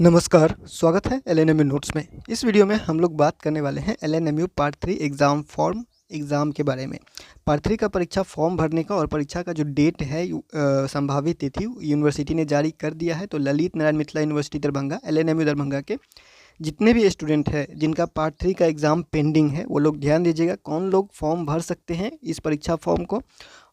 नमस्कार, स्वागत है एलएनएमयू नोट्स में। इस वीडियो में हम लोग बात करने वाले हैं LNMU part 3 exam form exam के बारे में। पार्ट 3 का परीक्षा फॉर्म भरने का और परीक्षा का जो डेट है संभावित तिथि यूनिवर्सिटी ने जारी कर दिया है। तो ललित नारायण मिथिला यूनिवर्सिटी दरभंगा, एलएनएमयू दरभंगा के जितने भी स्टूडेंट हैं जिनका पार्ट 3 का एग्ज़ाम पेंडिंग है, वो लोग ध्यान दीजिएगा कौन लोग फॉर्म भर सकते हैं इस परीक्षा फॉर्म को।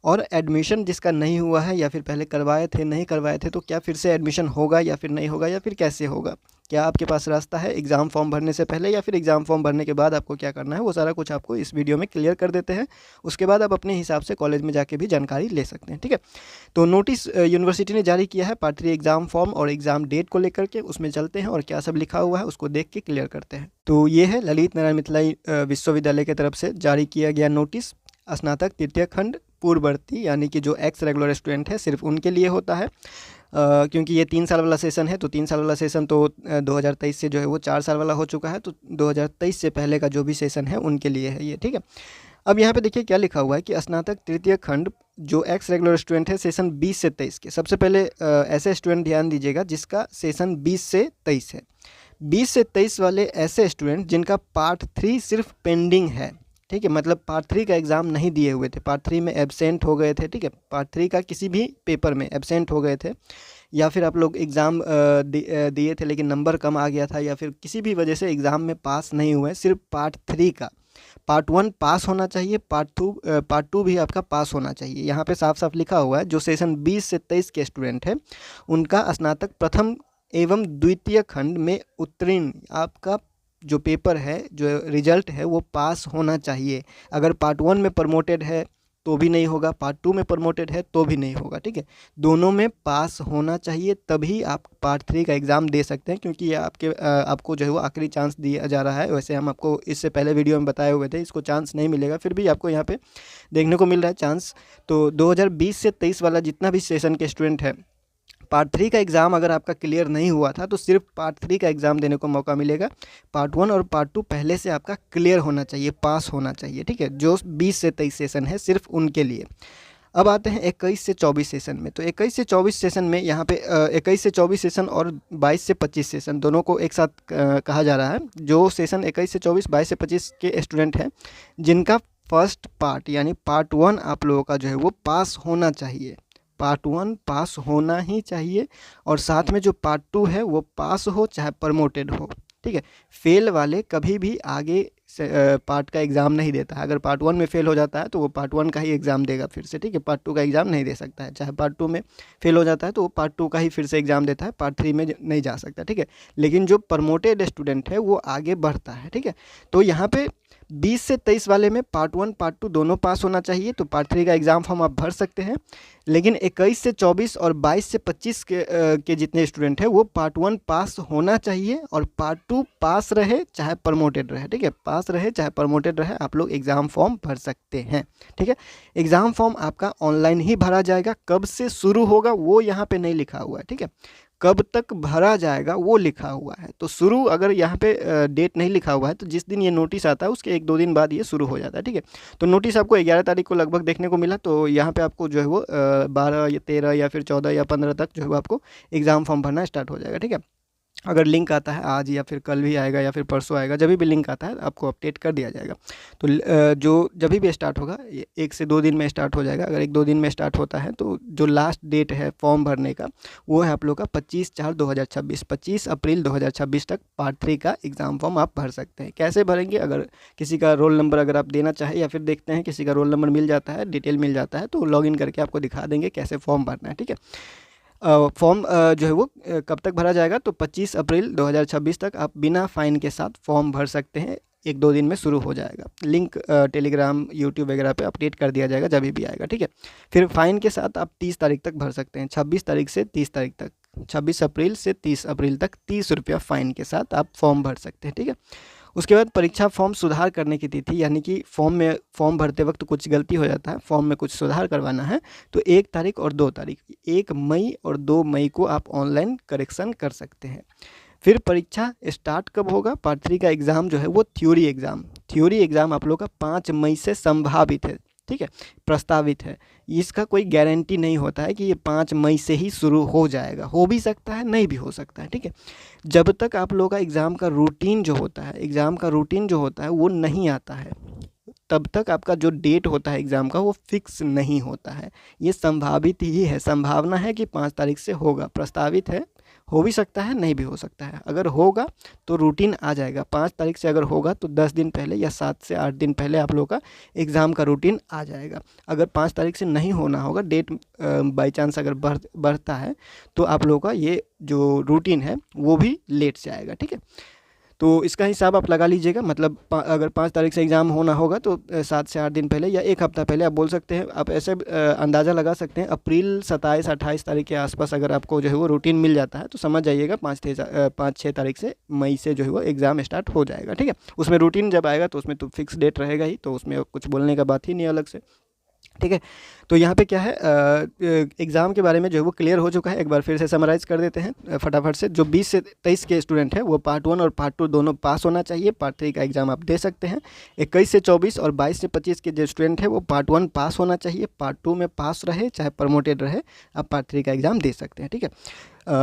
और एडमिशन जिसका नहीं हुआ है या फिर पहले करवाए थे नहीं करवाए थे, तो क्या फिर से एडमिशन होगा या फिर नहीं होगा या फिर कैसे होगा, क्या आपके पास रास्ता है एग्ज़ाम फॉर्म भरने से पहले या फिर एग्ज़ाम फॉर्म भरने के बाद आपको क्या करना है, वो सारा कुछ आपको इस वीडियो में क्लियर कर देते हैं। उसके बाद आप अपने हिसाब से कॉलेज में जाके भी जानकारी ले सकते हैं, ठीक है। तो नोटिस यूनिवर्सिटी ने जारी किया है पार्ट 3 एग्ज़ाम फॉर्म और एग्ज़ाम डेट को लेकर के, उसमें चलते हैं और क्या सब लिखा हुआ है उसको देख के क्लियर करते हैं। तो ये है ललित नारायण मिथिला विश्वविद्यालय की तरफ से जारी किया गया नोटिस। स्नातक तृतीय खंड पूर्ववर्ती यानी कि जो एक्स रेगुलर स्टूडेंट है सिर्फ उनके लिए होता है, क्योंकि ये 3 साल वाला सेशन है। तो 3 साल वाला सेशन तो 2023 से जो है वो 4 साल वाला हो चुका है। तो 2023 से पहले का जो भी सेशन है उनके लिए है ये, ठीक है। अब यहाँ पे देखिए क्या लिखा हुआ है कि स्नातक तृतीय खंड जो एक्स रेगुलर स्टूडेंट है सेशन 20 से 23 के, सबसे पहले ऐसे स्टूडेंट ध्यान दीजिएगा जिसका सेशन 20 से 23 है। 20 से 23 वाले ऐसे स्टूडेंट जिनका पार्ट 3 सिर्फ पेंडिंग है, ठीक है, मतलब पार्ट 3 का एग्ज़ाम नहीं दिए हुए थे, पार्ट 3 में एब्सेंट हो गए थे, ठीक है, पार्ट 3 का किसी भी पेपर में एब्सेंट हो गए थे या फिर आप लोग एग्ज़ाम दिए थे लेकिन नंबर कम आ गया था या फिर किसी भी वजह से एग्ज़ाम में पास नहीं हुए, सिर्फ पार्ट 3 का पार्ट 1 पास होना चाहिए, पार्ट टू भी आपका पास होना चाहिए। यहाँ पे साफ साफ लिखा हुआ है जो सेशन 20 से 23 के स्टूडेंट हैं उनका स्नातक प्रथम एवं द्वितीय खंड में उत्तीर्ण आपका जो पेपर है, जो रिजल्ट है वो पास होना चाहिए। अगर पार्ट 1 में प्रमोटेड है तो भी नहीं होगा, पार्ट 2 में प्रमोटेड है तो भी नहीं होगा, ठीक है। दोनों में पास होना चाहिए तभी आप पार्ट 3 का एग्ज़ाम दे सकते हैं, क्योंकि ये आपको जो है वो आखिरी चांस दिया जा रहा है। वैसे हम आपको इससे पहले वीडियो में बताए हुए थे इसको चांस नहीं मिलेगा, फिर भी आपको यहाँ पे देखने को मिल रहा है चांस। तो 2020 से 23 वाला जितना भी सेशन के स्टूडेंट है, पार्ट 3 का एग्ज़ाम अगर आपका क्लियर नहीं हुआ था तो सिर्फ पार्ट 3 का एग्ज़ाम देने को मौका मिलेगा। पार्ट 1 और पार्ट 2 पहले से आपका क्लियर होना चाहिए, पास होना चाहिए, ठीक है। जो 20 से 23 सेशन है सिर्फ उनके लिए। अब आते हैं 21 से 24 सेशन में। तो 21 से 24 सेशन में यहाँ पे 21 से 24 सेशन और 22 से 25 सेशन दोनों को एक साथ कहा जा रहा है। जो सेशन 21 से 24, 22 से 25 के स्टूडेंट हैं जिनका फर्स्ट पार्ट यानी पार्ट 1 आप लोगों का जो है वो पास होना चाहिए, पार्ट 1 पास होना ही चाहिए और साथ में जो पार्ट 2 है वो पास हो चाहे प्रमोटेड हो, ठीक है। फेल वाले कभी भी आगे से पार्ट का एग्ज़ाम नहीं देता है। अगर पार्ट 1 में फेल हो जाता है तो वो पार्ट 1 का ही एग्ज़ाम देगा फिर से, ठीक है, पार्ट 2 का एग्ज़ाम नहीं दे सकता है। चाहे पार्ट 2 में फेल हो जाता है तो वो पार्ट 2 का ही फिर से एग्ज़ाम देता है, पार्ट 3 में नहीं जा सकता, ठीक है। लेकिन जो प्रमोटेड स्टूडेंट है वो आगे बढ़ता है, ठीक है। तो यहाँ पे 20 से 23 वाले में पार्ट 1 पार्ट 2 दोनों पास होना चाहिए, तो पार्ट 3 का एग्ज़ाम फॉर्म आप भर सकते हैं। लेकिन 21 से 24 और 22 से 25 के जितने स्टूडेंट हैं वो पार्ट 1 पास होना चाहिए और पार्ट 2 पास रहे चाहे प्रमोटेड रहे, ठीक है, पास रहे चाहे प्रमोटेड रहे, आप लोग एग्ज़ाम फॉर्म भर सकते हैं, ठीक है। एग्ज़ाम फॉर्म आपका ऑनलाइन ही भरा जाएगा, कब से शुरू होगा वो यहाँ पे नहीं लिखा हुआ है, ठीक है, कब तक भरा जाएगा वो लिखा हुआ है। तो शुरू अगर यहाँ पे डेट नहीं लिखा हुआ है तो जिस दिन ये नोटिस आता है उसके 1-2 दिन बाद ये शुरू हो जाता है, ठीक है। तो नोटिस आपको 11 तारीख को लगभग देखने को मिला, तो यहाँ पे आपको जो है वो 12 या 13 या फिर 14 या 15 तक जो है वो आपको एग्ज़ाम फॉर्म भरना स्टार्ट हो जाएगा, ठीक है। अगर लिंक आता है आज या फिर कल भी आएगा या फिर परसों आएगा, जब भी लिंक आता है आपको अपडेट कर दिया जाएगा। तो जो जब भी स्टार्ट होगा 1 से 2 दिन में स्टार्ट हो जाएगा। अगर 1-2 दिन में स्टार्ट होता है तो जो लास्ट डेट है फॉर्म भरने का वो है आप लोग का 25/4/2026, 25 अप्रैल 2026 तक पार्ट 3 का एग्ज़ाम फॉर्म आप भर सकते हैं। कैसे भरेंगे, अगर किसी का रोल नंबर अगर आप देना चाहें या फिर देखते हैं किसी का रोल नंबर मिल जाता है, डिटेल मिल जाता है, तो लॉगिन करके आपको दिखा देंगे कैसे फॉर्म भरना है, ठीक है। फॉर्म जो है वो कब तक भरा जाएगा, तो 25 अप्रैल 2026 तक आप बिना फ़ाइन के साथ फॉर्म भर सकते हैं। 1-2 दिन में शुरू हो जाएगा। लिंक टेलीग्राम, यूट्यूब वगैरह पे अपडेट कर दिया जाएगा जब भी आएगा, ठीक है। फिर फ़ाइन के साथ आप 30 तारीख तक भर सकते हैं, 26 तारीख से 30 तारीख तक, 26 अप्रैल से 30 अप्रैल तक 30 रुपया फ़ाइन के साथ आप फॉर्म भर सकते हैं, ठीक है। उसके बाद परीक्षा फॉर्म सुधार करने की तिथि, यानी कि फॉर्म भरते वक्त कुछ गलती हो जाता है, फॉर्म में कुछ सुधार करवाना है, तो 1 तारीख और 2 तारीख, 1 मई और 2 मई को आप ऑनलाइन करेक्शन कर सकते हैं। फिर परीक्षा स्टार्ट कब होगा, पार्ट 3 का एग्ज़ाम जो है वो थ्योरी एग्ज़ाम आप लोग का 5 मई से संभावित है। ठीक है, प्रस्तावित है। इसका कोई गारंटी नहीं होता है कि ये 5 मई से ही शुरू हो जाएगा, हो भी सकता है, नहीं भी हो सकता है, ठीक है। जब तक आप लोगों का एग्ज़ाम का रूटीन जो होता है, एग्ज़ाम का रूटीन जो होता है वो नहीं आता है, तब तक आपका जो डेट होता है एग्ज़ाम का वो फिक्स नहीं होता है। ये संभावित ही है, संभावना है कि 5 तारीख से होगा, प्रस्तावित है, हो भी सकता है, नहीं भी हो सकता है। अगर होगा तो रूटीन आ जाएगा, 5 तारीख से अगर होगा तो 10 दिन पहले या 7 से 8 दिन पहले आप लोगों का एग्ज़ाम का रूटीन आ जाएगा। अगर 5 तारीख से नहीं होना होगा, डेट बाई चांस अगर बढ़ता है तो आप लोगों का ये जो रूटीन है वो भी लेट से आएगा, ठीक है। तो इसका हिसाब आप लगा लीजिएगा, मतलब अगर 5 तारीख से एग्ज़ाम होना होगा तो 7 से 8 दिन पहले या 1 हफ़्ता पहले आप बोल सकते हैं। आप ऐसे अंदाज़ा लगा सकते हैं, अप्रैल 27-28 तारीख के आसपास अगर आपको जो है वो रूटीन मिल जाता है तो समझ जाइएगा 5-6 तारीख से मई से जो है वो एग्ज़ाम स्टार्ट हो जाएगा, ठीक है। उसमें रूटीन जब आएगा तो उसमें तो फिक्स डेट रहेगा ही, तो उसमें कुछ बोलने का बात ही नहीं अलग से, ठीक है। तो यहाँ पे क्या है, एग्ज़ाम के बारे में जो है वो क्लियर हो चुका है। एक बार फिर से समराइज़ कर देते हैं फटाफट से। जो 20 से 23 के स्टूडेंट हैं वो पार्ट 1 और पार्ट 2 दोनों पास होना चाहिए, पार्ट 3 का एग्ज़ाम आप दे सकते हैं। 21 से 24 और 22 से 25 के जो स्टूडेंट हैं वो पार्ट 1 पास होना चाहिए, पार्ट 2 में पास रहे चाहे प्रमोटेड रहे, आप पार्ट 3 का एग्ज़ाम दे सकते हैं, ठीक है।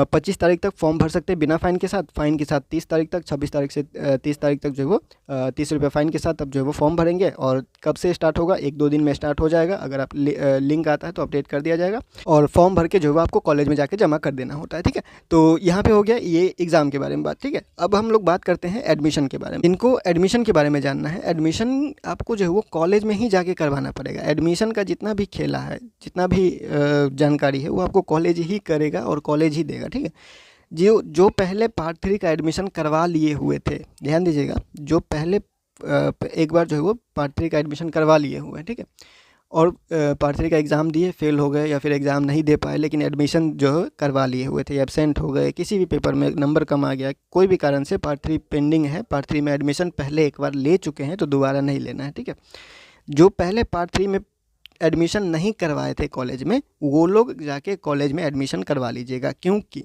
25 तारीख तक फॉर्म भर सकते हैं बिना फ़ाइन के साथ, फ़ाइन के साथ 30 तारीख तक, 26 तारीख से 30 तारीख तक जो है वो 30 रुपये फ़ाइन के साथ अब जो है वो फॉर्म भरेंगे। और कब से स्टार्ट होगा, 1-2 दिन में स्टार्ट हो जाएगा। अगर आप लिंक आता है तो अपडेट कर दिया जाएगा, और फॉर्म भर के जो है वो आपको कॉलेज में जाके जमा कर देना होता है, ठीक है। तो यहाँ पे हो गया ये एग्ज़ाम के बारे में बात, ठीक है। अब हम लोग बात करते हैं एडमिशन के बारे में। इनको एडमिशन के बारे में जानना है, एडमिशन आपको जो है वो कॉलेज में ही जाके करवाना पड़ेगा। एडमिशन का जितना भी खेला है, जितना भी जानकारी है वो आपको कॉलेज ही करेगा और कॉलेज ही देगा, ठीक है। जो पहले पार्ट 3 का एडमिशन करवा लिए हुए थे, ध्यान दीजिएगा, जो पहले एक बार जो है वो पार्ट 3 का एडमिशन करवा लिए हुए हैं, ठीक है, और पार्ट 3 का एग्ज़ाम दिए, फेल हो गए या फिर एग्ज़ाम नहीं दे पाए, लेकिन एडमिशन जो है करवा लिए हुए थे, एब्सेंट हो गए, किसी भी पेपर में नंबर कम आ गया, कोई भी कारण से पार्ट 3 पेंडिंग है, पार्ट 3 में एडमिशन पहले एक बार ले चुके हैं तो दोबारा नहीं लेना है, ठीक है। जो पहले पार्ट 3 में एडमिशन नहीं करवाए थे कॉलेज में, वो लोग जाके कॉलेज में एडमिशन करवा लीजिएगा, क्योंकि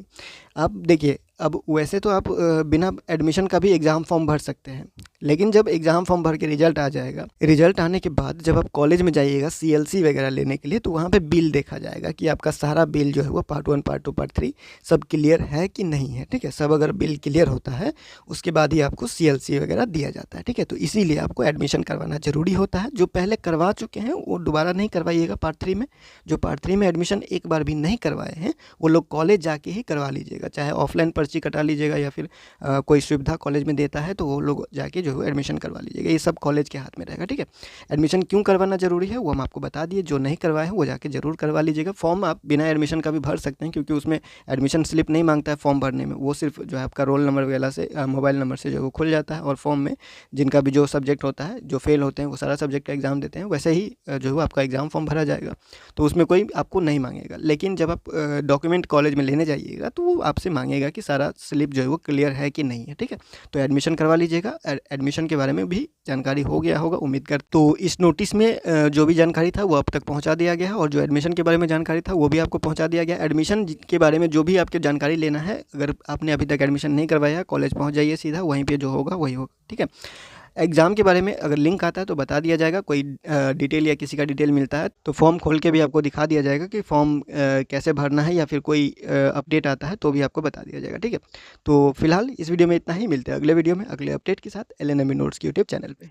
अब देखिए, अब वैसे तो आप बिना एडमिशन का भी एग्ज़ाम फॉर्म भर सकते हैं, लेकिन जब एग्ज़ाम फॉर्म भर के रिजल्ट आ जाएगा, रिजल्ट आने के बाद जब आप कॉलेज में जाइएगा CLC वगैरह लेने के लिए, तो वहाँ पे बिल देखा जाएगा कि आपका सारा बिल जो है वो पार्ट 1, पार्ट 2, पार्ट 3 सब क्लियर है कि नहीं है, ठीक है। सब अगर बिल क्लियर होता है उसके बाद ही आपको CLC वगैरह दिया जाता है, ठीक है। तो इसीलिए आपको एडमिशन करवाना ज़रूरी होता है। जो पहले करवा चुके हैं वो दोबारा नहीं करवाइएगा पार्ट 3 में। जो पार्ट 3 में एडमिशन एक बार भी नहीं करवाए हैं वो लोग कॉलेज जाके ही करवा लीजिएगा, चाहे ऑफलाइन पर्ची कटा लीजिएगा या फिर कोई सुविधा कॉलेज में देता है तो वो लोग जाके जो है एडमिशन करवा लीजिएगा। ये सब कॉलेज के हाथ में रहेगा, ठीक है। एडमिशन क्यों करवाना ज़रूरी है वो हम आपको बता दिए, जो नहीं करवाए हैं वो जाके ज़रूर करवा लीजिएगा। फॉर्म आप बिना एडमिशन का भी भर सकते हैं, क्योंकि उसमें एडमिशन स्लिप नहीं मांगता है फॉर्म भरने में, वो सिर्फ जो है आपका रोल नंबर वगैरह से, मोबाइल नंबर से जो है वो खुल जाता है। और फॉर्म में जिनका भी जो सब्जेक्ट होता है, जो फेल होते हैं वो सारा सब्जेक्ट का एग्ज़ाम देते हैं, वैसे ही जो है आपका एग्ज़ाम फॉर्म भरा जाएगा, तो उसमें कोई आपको नहीं मांगेगा। लेकिन जब आप डॉक्यूमेंट कॉलेज में लेने जाइएगा तो वो आपसे मांगेगा कि सारा स्लिप जो है वो क्लियर है कि नहीं है, ठीक है। तो एडमिशन करवा लीजिएगा। एडमिशन के बारे में भी जानकारी हो गया होगा उम्मीद कर। तो इस नोटिस में जो भी जानकारी था वो अब तक पहुंचा दिया गया है, और जो एडमिशन के बारे में जानकारी था वो भी आपको पहुंचा दिया गया। एडमिशन के बारे में जो भी आपके जानकारी लेना है, अगर आपने अभी तक एडमिशन नहीं करवाया, कॉलेज पहुँच जाइए सीधा, वहीं पर जो होगा वही होगा, ठीक है। एग्ज़ाम के बारे में अगर लिंक आता है तो बता दिया जाएगा, कोई डिटेल या किसी का डिटेल मिलता है तो फॉर्म खोल के भी आपको दिखा दिया जाएगा कि फॉर्म कैसे भरना है, या फिर कोई अपडेट आता है तो भी आपको बता दिया जाएगा, ठीक है। तो फिलहाल इस वीडियो में इतना ही, मिलते हैं अगले वीडियो में अगले अपडेट के साथ LNME नोट्स के यूट्यूब चैनल पे।